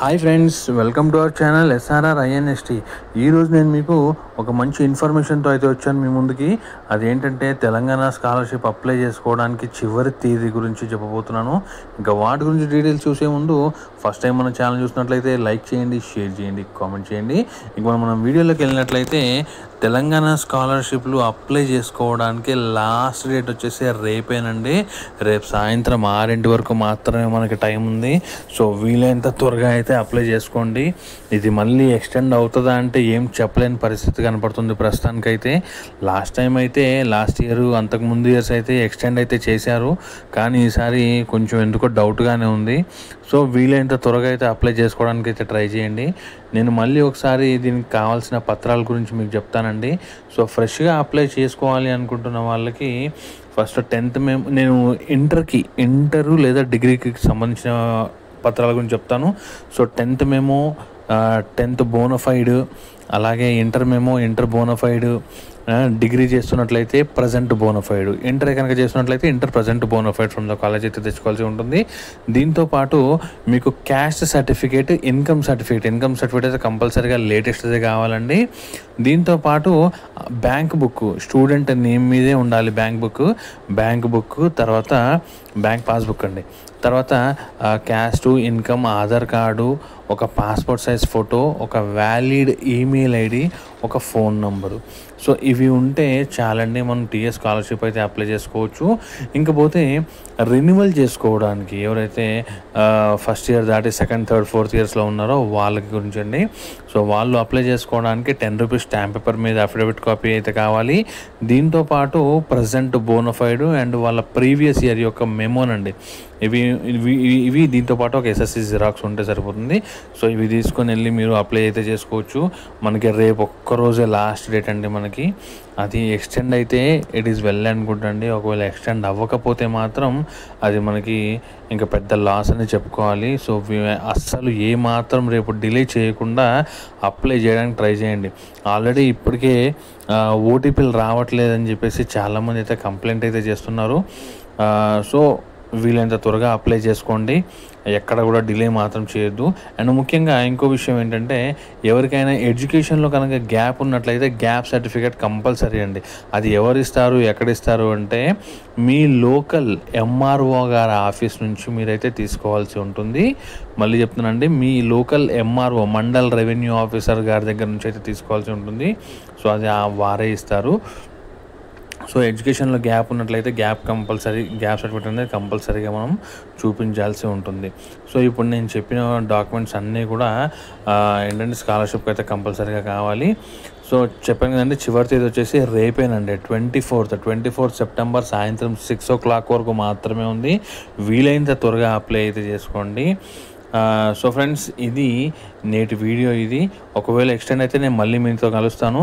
Hi friends, welcome to our channel SRR INST. ఈరోజు నేను మీకు ఒక మంచి ఇన్ఫర్మేషన్తో అయితే వచ్చాను మీ ముందుకి. అదేంటంటే తెలంగాణ స్కాలర్షిప్ అప్లై చేసుకోవడానికి చివరి తేదీ గురించి చెప్పబోతున్నాను. ఇంకా వాటి గురించి డీటెయిల్స్ చూసే ముందు ఫస్ట్ టైం మన ఛానల్ చూసినట్లయితే లైక్ చేయండి, షేర్ చేయండి, కామెంట్ చేయండి. ఇక మనం వీడియోలోకి వెళ్ళినట్లయితే తెలంగాణ స్కాలర్షిప్లు అప్లై చేసుకోవడానికి లాస్ట్ డేట్ వచ్చేసి రేపేనండి. రేపు సాయంత్రం 6 వరకు మాత్రమే మనకి టైం ఉంది. సో వీలైనంత త్వరగా అయితే అప్లై చేసుకోండి. ఇది మళ్ళీ ఎక్స్టెండ్ అవుతుందా అంటే ఏం చెప్పలేని పరిస్థితి కనపడుతుంది ప్రస్తుతానికైతే. లాస్ట్ టైం అయితే లాస్ట్ ఇయర్, అంతకు ముందు ఇయర్స్ అయితే ఎక్స్టెండ్ అయితే చేశారు, కానీ ఈసారి కొంచెం ఎందుకో డౌట్గానే ఉంది. సో వీలైనంత త్వరగా అయితే అప్లై చేసుకోవడానికి అయితే ట్రై చేయండి. నేను మళ్ళీ ఒకసారి దీనికి కావాల్సిన పత్రాల గురించి మీకు చెప్తానండి. సో ఫ్రెష్గా అప్లై చేసుకోవాలి అనుకుంటున్న వాళ్ళకి ఫస్ట్ 10th నేను ఇంటరు లేదా డిగ్రీకి సంబంధించిన పత్రాల గురించి చెప్తాను. So 10th memo, 10th bonafide, అలాగే ఇంటర్ బోనఫైడ్, డిగ్రీ చేస్తున్నట్లయితే ప్రజెంట్ బోనఫైడ్, ఇంటర్ కనుక చేస్తున్నట్లయితే inter present bonafide from the college అయితే తెచ్చుకోవాల్సి ఉంటుంది. దీంతోపాటు మీకు క్యాస్ట్ సర్టిఫికేట్, ఇన్కమ్ సర్టిఫికేట్ అయితే కంపల్సరీగా లేటెస్ట్దే కావాలండి. దీంతోపాటు బ్యాంక్ బుక్, స్టూడెంట్ నేమ్ మీదే ఉండాలి బ్యాంక్ బుక్, తర్వాత బ్యాంక్ పాస్బుక్ అండి, తర్వాత క్యాస్ట్, ఇన్కమ్, ఆధార్ కార్డు, ఒక పాస్పోర్ట్ సైజ్ ఫోటో, ఒక వ్యాలిడ్ ఈమెయిల్ ఐడి, ఒక ఫోన్ నంబరు. సో ఇవి ఉంటే చాలండి, మనం టీఎస్ స్కాలర్షిప్ అయితే అప్లై చేసుకోవచ్చు. ఇంకపోతే రెన్యువల్ చేసుకోవడానికి ఎవరైతే ఫస్ట్ ఇయర్ దాటి సెకండ్, థర్డ్, ఫోర్త్ ఇయర్స్లో ఉన్నారో వాళ్ళకి గురించి అండి. సో వాళ్ళు అప్లై చేసుకోవడానికి 10 రూపీస్ స్టాంప్ పేపర్ మీద అఫిడవిట్ కాపీ అయితే కావాలి. దీంతోపాటు ప్రజెంట్ బోనఫైడ్ అండ్ వాళ్ళ ప్రీవియస్ ఇయర్ యొక్క మెమోనండి, ఇవి దీంతోపాటు ఒక ఎస్ఎస్సి జిరాక్స్ ఉంటే సరిపోతుంది. సో ఇవి తీసుకొని వెళ్ళి మీరు అప్లై అయితే చేసుకోవచ్చు. మనకి రేపు ఒక్కరోజే లాస్ట్ డేట్ అండి మనకి. అది ఎక్స్టెండ్ అయితే it is well and good అండి. ఒకవేళ ఎక్స్టెండ్ అవ్వకపోతే మాత్రం అది మనకి ఇంకా పెద్ద లాస్ అని చెప్పుకోవాలి. సో అస్సలు ఏమాత్రం రేపు డిలే చేయకుండా అప్లై చేయడానికి ట్రై చేయండి. ఆల్రెడీ ఇప్పటికే ఓటీపీలు రావట్లేదని చెప్పేసి చాలామంది అయితే కంప్లైంట్ అయితే చేస్తున్నారు. సో వీలైనంత త్వరగా అప్లై చేసుకోండి, ఎక్కడ కూడా డిలే మాత్రం చేయొద్దు. అండ్ ముఖ్యంగా ఇంకో విషయం ఏంటంటే, ఎవరికైనా ఎడ్యుకేషన్లో కనుక గ్యాప్ ఉన్నట్లయితే గ్యాప్ సర్టిఫికేట్ కంపల్సరీ అండి. అది ఎవరిస్తారు, ఎక్కడిస్తారు అంటే మీ లోకల్ ఎంఆర్ఓ గారి ఆఫీస్ నుంచి మీరైతే తీసుకోవాల్సి ఉంటుంది. మళ్ళీ చెప్తున్నానండి, మీ local MRO, mandal revenue officer గారి దగ్గర నుంచి అయితే తీసుకోవాల్సి ఉంటుంది. సో అది వారే ఇస్తారు. సో ఎడ్యుకేషన్లో గ్యాప్ ఉన్నట్లయితే గ్యాప్ సర్టిఫికేట్ అనేది కంపల్సరీగా మనం చూపించాల్సి ఉంటుంది. సో ఇప్పుడు నేను చెప్పిన డాక్యుమెంట్స్ అన్నీ కూడా ఏంటంటే స్కాలర్షిప్కి అయితే కంపల్సరీగా కావాలి. సో చెప్పాను కదండి, చివరి తేదీ వచ్చేసి రేపేనండి, 24th సెప్టెంబర్ సాయంత్రం 6 o'clock వరకు మాత్రమే ఉంది. వీలైనంత త్వరగా అప్లై అయితే చేసుకోండి. సో ఫ్రెండ్స్, ఇది నేటి వీడియో. ఇది ఒకవేళ ఎక్స్టెండ్ అయితే నేను మళ్ళీ మీతో కలుస్తాను.